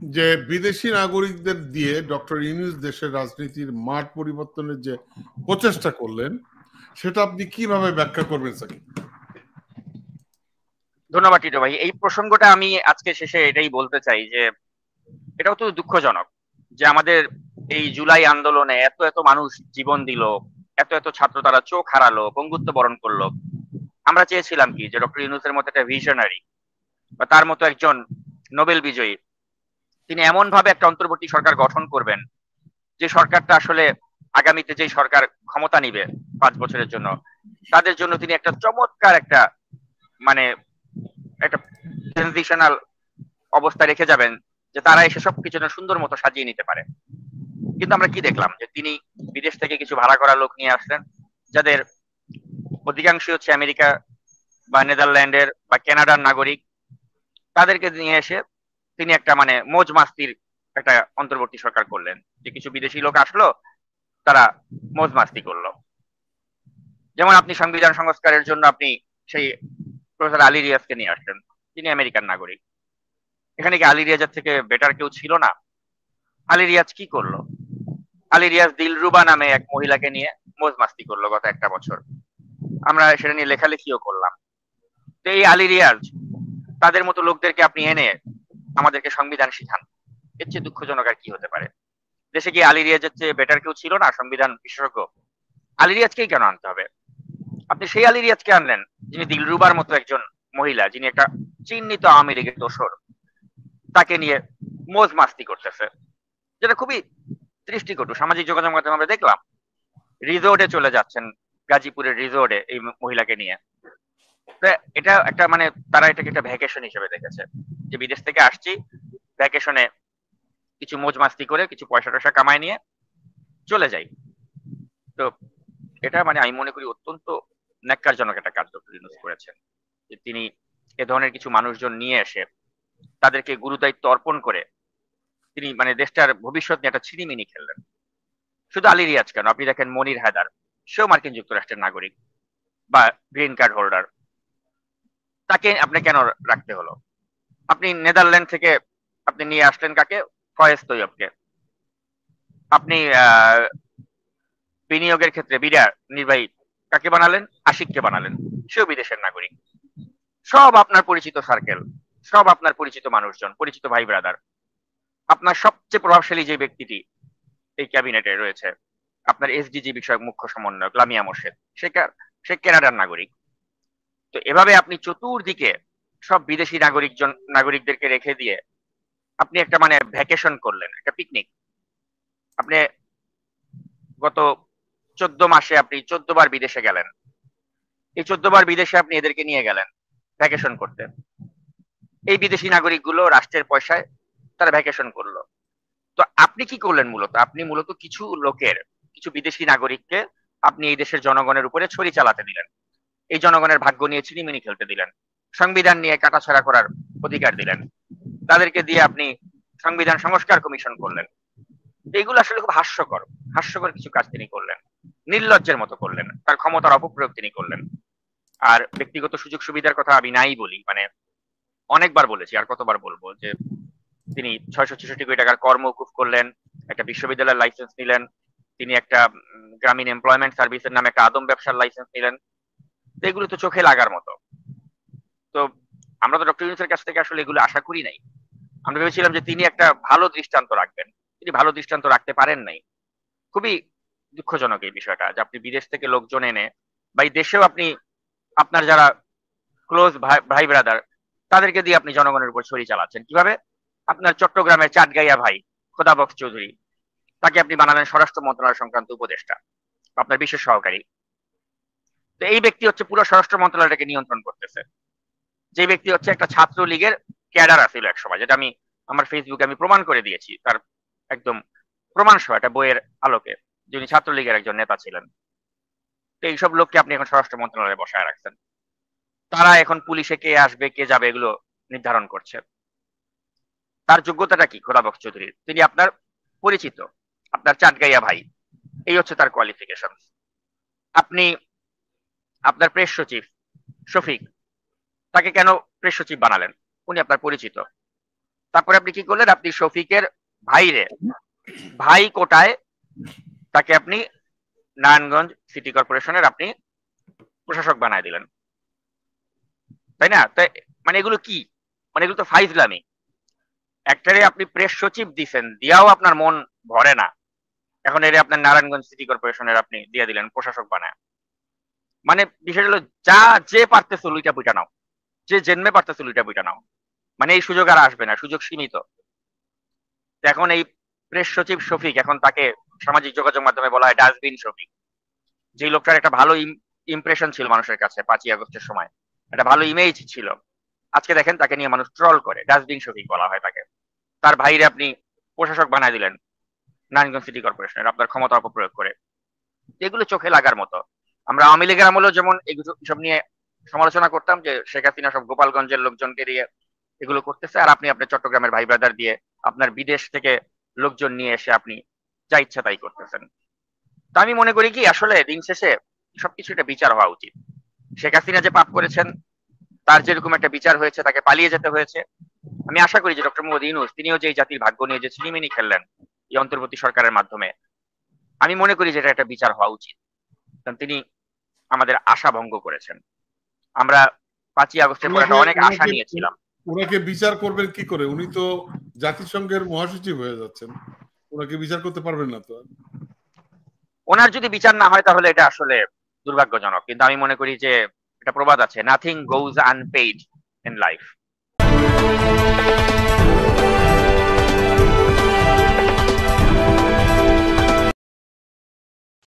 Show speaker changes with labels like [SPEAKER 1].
[SPEAKER 1] যে বিদেশি নাগরিকদের দিয়ে ডক্টর ইউনূস দেশের রাজনীতির মাঠ পরিবর্তনের যে প্রচেষ্টা করলেন, সেটা আপনি কিভাবে ব্যাখ্যা করবেন সাকিব?
[SPEAKER 2] ধন্যবাদ টিটো ভাই। এই প্রসঙ্গটা আমি আজকে শেষে এটাই বলতে চাই যে এটাও তো দুঃখজনক যে আমাদের এই জুলাই আন্দোলনে এত এত মানুষ জীবন দিল, এত এত ছাত্র তারা চোখ হারালো, বঙ্গুত্ব বরণ করলো। আমরা চেয়েছিলাম কি যে ডক্টর ইউনূসের মতো একটা ভিশনারি বা তার মতো একজন নোবেল বিজয়ী তিনি এমন ভাবে একটা অন্তর্বর্তী সরকার গঠন করবেন যে সরকারটা আসলে আগামীতে যে সরকার ক্ষমতা নিবে 5 বছরের জন্য, তাদের জন্য তিনি একটা চমৎকার একটা মানে একটা ট্রানজিশনাল অবস্থা রেখে যাবেন, যে তারা এসে সবকিছু সুন্দর মতো সাজিয়ে নিতে পারে। কিন্তু আমরা কি দেখলাম যে তিনি বিদেশ থেকে কিছু ভাড়া করা লোক নিয়ে আসলেন, যাদের অধিকাংশই হচ্ছে আমেরিকা বা নেদারল্যান্ডের বা কানাডার নাগরিক। তাদেরকে নিয়ে এসে তিনি একটা মৌজ মাস্তির একটা অন্তর্বর্তী সরকার করলেন, যে কিছু বিদেশি লোক আসলো, তারা মৌজ মাস্তি করলো। যেমন আপনি সংবিধান সংস্কারের জন্য আপনি সেই প্রফেসর আলী রিয়াজকে নিয়ে আসলেন, তিনি আমেরিকান নাগরিক। এখানে কি আলী রিয়াজের থেকে বেটার কেউ ছিল না? আলী রিয়াজ কি করলো? আলী রিয়াজ দিলরুবা নামে এক মহিলাকে নিয়ে মৌজ মাস্তি করলো গত একটা বছর। আমরা সেটা নিয়ে লেখালেখিও করলাম। তো এই আলী রিয়াজ তাদের মতো লোকদেরকে আপনি এনে আমাদেরকে সংবিধান শিখান, এর চেয়ে দুঃখজনক আর কি হতে পারে? দেশে কি আলী রিয়াজের চেয়ে বেটার কেউ ছিল না সংবিধান বিশেষজ্ঞ? আলী রিয়াজকেই কেন আনতে হবে? আপনি সেই আলী রিয়াজকে আনলেন যিনি দিলরুবার মতো একজন মহিলা, যিনি একটা চিহ্নিত আওয়ামী লীগের দোসর, তাকে নিয়ে মৌজ মাস্তি করতেছে, যেটা খুবই দৃষ্টিকটু। সামাজিক যোগাযোগ মাধ্যমে আমরা দেখলাম রিসোর্টে চলে যাচ্ছেন, গাজীপুরের রিসোর্টে এই মহিলাকে নিয়ে। এটা একটা তারা এটাকে একটা ভ্যাকেশন হিসেবে দেখেছে, যে বিদেশ থেকে আসছি, ভ্যাকেশনে কিছু মৌজ মাস্তি করে কিছু পয়সা টয়সা কামায় নিয়ে চলে যাই। তো এটা আমি মনে করি অত্যন্ত ন্যাক্কারজনক একটা কাজ ডক্টর ইউনূস করেছেন, যে তিনি এ ধরনের কিছু মানুষজন নিয়ে এসে তাদেরকে গুরুদায়িত্ব অর্পণ করে তিনি দেশটার ভবিষ্যৎ নিয়ে একটা ছিনিমিনি খেললেন। শুধু আলী রিয়াজ কেন, আপনি দেখেন মনির হায়দার, সেও মার্কিন যুক্তরাষ্ট্রের নাগরিক বা গ্রিন কার্ড হোল্ডার, তাকে আপনি কেন রাখতে হলো? আপনি নেদারল্যান্ড থেকে আপনি নিয়ে আসলেন কাকে? ফয়েজ তৈয়বকে। আপনি বিনিয়োগের ক্ষেত্রে বিডা নির্বাহী কাকে বানালেন? আশিককে বানালেন, সেও বিদেশের নাগরিক। সব আপনার পরিচিত সার্কেল, সব আপনার পরিচিত মানুষজন, পরিচিত ভাই ব্রাদার। আপনার সবচেয়ে প্রভাবশালী যে ব্যক্তিটি এই ক্যাবিনেটে রয়েছে, আপনার এসডিজি বিষয়ক মুখ্য সমন্বয়ক লামিয়া মোর্শেদ, সে কানাডার নাগরিক। তো এভাবে আপনি চতুর্দিকে সব বিদেশি নাগরিকদেরকে রেখে দিয়ে আপনি একটা ভ্যাকেশন করলেন, একটা পিকনিক। আপনি গত 14 মাসে আপনি 14 বার বিদেশে গেলেন। এই 14 বার বিদেশে আপনি এদেরকে নিয়ে গেলেন ভ্যাকেশন করতে। এই বিদেশি নাগরিকগুলো রাষ্ট্রের পয়সায় তারা ভ্যাকেশন করলো। তো আপনি কি করলেন? আপনি মূলত কিছু লোকের, কিছু বিদেশি নাগরিককে আপনি এই দেশের জনগণের উপরে ছড়ি চালাতে দিলেন, এই জনগণের ভাগ্য নিয়ে ছিনিমিনি খেলতে দিলেন, সংবিধান নিয়ে কাটাছাড়া করার অধিকার দিলেন, তাদেরকে দিয়ে আপনি সংবিধান সংস্কার কমিশন করলেন। এইগুলো আসলে খুব হাস্যকর, হাস্যকর কিছু কাজ তিনি করলেন, নির্লজ্জের মতো করলেন, তার ক্ষমতার অপপ্রয়োগ তিনি করলেন। আর ব্যক্তিগত সুযোগ সুবিধার কথা আমি নাই বলি, অনেকবার বলেছি, আর কতবার বলবো, যে তিনি 666 কোটি টাকার কর মওকুফ করলেন, একটা বিশ্ববিদ্যালয়ের লাইসেন্স নিলেন, তিনি একটা গ্রামীণ এমপ্লয়মেন্ট সার্ভিসের নামে একটা আদম ব্যবসার লাইসেন্স নিলেন। তো এগুলো তো চোখে লাগার মতো। তো আমরা তো ডক্টর ইউনূসের কাছ থেকে আসলে এগুলো আশা করি নাই। আমরা ভেবেছিলাম যে তিনি একটা ভালো দৃষ্টান্ত রাখবেন, তিনি ভালো দৃষ্টান্ত রাখতে পারেন নাই। খুবই দুঃখজনক এই বিষয়টা, যে আপনি বিদেশ থেকে লোকজন এনে বা এই দেশেও আপনি আপনার যারা ক্লোজ ভাই ব্রাদার, তাদেরকে দিয়ে আপনি জনগণের উপর ছড়ি চালাচ্ছেন। কিভাবে? আপনার চট্টগ্রামের চাটগাইয়া ভাই খোদাবক্স চৌধুরী, তাকে আপনি বানালেন স্বরাষ্ট্র মন্ত্রণালয় সংক্রান্ত উপদেষ্টা, আপনার বিশেষ সহকারী। তো এই ব্যক্তি হচ্ছে পুরো স্বরাষ্ট্র মন্ত্রণালয়টাকে নিয়ন্ত্রণ করতেছে। যে ব্যক্তি হচ্ছে একটা ছাত্রলীগের ক্যাডার আছিল এক সময়, যেটা আমি আমার ফেসবুকে আমি প্রমাণ করে দিয়েছি, তার একদম প্রমাণ সহ একটা বইয়ের আলোকে, যিনি ছাত্রলীগের একজন নেতা ছিলেন। তো এইসব লোককে আপনি এখন স্বরাষ্ট্র মন্ত্রণালয়ে বসায় রাখছেন। তারা এখন পুলিশে কে আসবে কে যাবে এগুলো নির্ধারণ করছে। তার যোগ্যতাটা কি খোদাবক্স চৌধুরীর? তিনি আপনার পরিচিত, আপনার চাটগাইয়া ভাই, এই হচ্ছে তার কোয়ালিফিকেশন। আপনি আপনার প্রেস সচিব শফিক, তাকে কেন প্রেস সচিব বানালেন? উনি আপনার পরিচিত। তারপরে আপনি কি করলেন, আপনি শফিকের ভাইরে ভাই কোটায় তাকে আপনি নারায়ণগঞ্জ সিটি কর্পোরেশনের আপনি প্রশাসক বানায় দিলেন, তাই না? তাই মানে এগুলো কি, মানে এগুলো তো ফাইজলামি। একটারে আপনি প্রেস সচিব দিছেন, দিয়াও আপনার মন ভরে না, এখন এর আপনার নারায়ণগঞ্জ সিটি কর্পোরেশনের আপনি দিয়ে দিলেন প্রশাসক বানায়। মানে বিষয় হলো যা যে পারতেছে লুইটা বুইটা নাও, যে জেনমে পারতেছে লুইটা বুইটা নাও, মানে এই সুযোগ আর আসবে না, সুযোগ সীমিত। এখন এই প্রেস সচিব শফিক, এখন তাকে সামাজিক যোগাযোগ মাধ্যমে বলা হয় ডাস্টবিন শফিক। যে লোকটার একটা ভালো ইমপ্রেশন ছিল মানুষের কাছে 5ই আগস্টের সময়, একটা ভালো ইমেজ ছিল, আজকে দেখেন তাকে নিয়ে মানুষ ট্রল করে, ডাস্টবিন শফিক বলা হয় তাকে। তার ভাইরে আপনি প্রশাসক বানায় দিলেন নারায়ণগঞ্জ সিটি কর্পোরেশনের আপনার ক্ষমতা অপপ্রয়োগ করে। এগুলো চোখে লাগার মতো। আমরা আওয়ামী লীগের আমলেও যেমন এসব নিয়ে সমালোচনা করতাম যে শেখ হাসিনা সব গোপালগঞ্জের লোকজনকে দিয়ে এগুলো করতেছে, আর আপনি আপনার চট্টগ্রামের ভাই ব্রাদার দিয়ে আপনার বিদেশ থেকে লোকজন নিয়ে এসে আপনি যা ইচ্ছা তাই করতেছেন। তো আমি মনে করি কি, আসলে দিন শেষে সবকিছু একটা বিচার হওয়া উচিত। শেখ হাসিনা যে পাপ করেছেন তার যেরকম একটা বিচার হয়েছে, তাকে পালিয়ে যেতে হয়েছে। আমি আশা করি যে ডক্টর মোহাম্মদ ইউনূস তিনিও যে এই জাতির ভাগ্য নিয়ে যে ছিনিমিনি খেললেন এই অন্তর্বর্তী সরকারের মাধ্যমে, আমি মনে করি যে এটা একটা বিচার হওয়া উচিত, কারণ তিনি আমাদের আশা ভঙ্গ করেছেন। আমরা 5ই আগস্টের পর একটা অনেক আশা নিয়েছিলাম।
[SPEAKER 1] ওনাকে বিচার করবেন কি করে? উনি তো জাতিসংঘের মহাসচিব হয়ে যাচ্ছেন, ওনাকে বিচার করতে পারবেন না তো।
[SPEAKER 2] ওনার যদি বিচার না হয় তাহলে এটা আসলে দুর্ভাগ্যজনক, কিন্তু আমি মনে করি যে একটা প্রবাদ আছে, nothing goes unpaid in life.